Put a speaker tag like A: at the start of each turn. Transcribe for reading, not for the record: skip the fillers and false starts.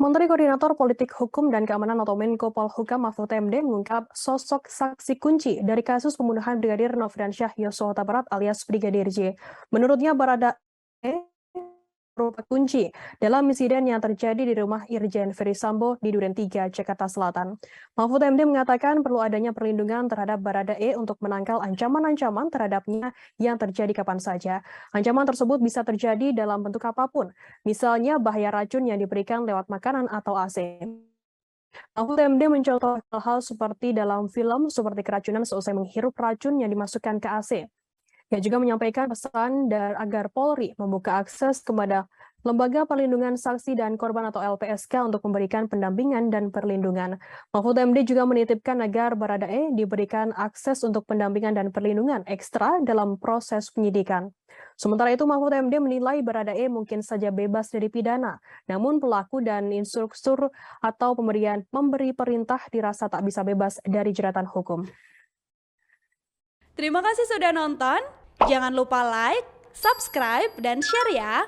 A: Menteri Koordinator Politik Hukum dan Keamanan atau Menko Polhukam Mahfud MD mengungkap sosok saksi kunci dari kasus pembunuhan Brigadir Nofriansyah Yosua Huta Barat alias Brigadir J. Menurutnya Baradae merupakan kunci dalam insiden yang terjadi di rumah Irjen Ferry Sambo di Duren 3, Jakarta Selatan. Mahfud MD mengatakan perlu adanya perlindungan terhadap Baradae untuk menangkal ancaman-ancaman terhadapnya yang terjadi kapan saja. Ancaman tersebut bisa terjadi dalam bentuk apapun, misalnya bahaya racun yang diberikan lewat makanan atau AC. Mahfud MD mencontoh hal-hal seperti dalam film seperti keracunan seusai menghirup racun yang dimasukkan ke AC. Ia juga menyampaikan pesan agar Polri membuka akses kepada Lembaga Perlindungan Saksi dan Korban atau LPSK untuk memberikan pendampingan dan perlindungan. Mahfud MD juga menitipkan agar Baradae diberikan akses untuk pendampingan dan perlindungan ekstra dalam proses penyidikan. Sementara itu Mahfud MD menilai Baradae mungkin saja bebas dari pidana, namun pelaku dan instruktur atau memberi perintah dirasa tak bisa bebas dari jeratan hukum.
B: Terima kasih sudah nonton. Jangan lupa like, subscribe, dan share ya.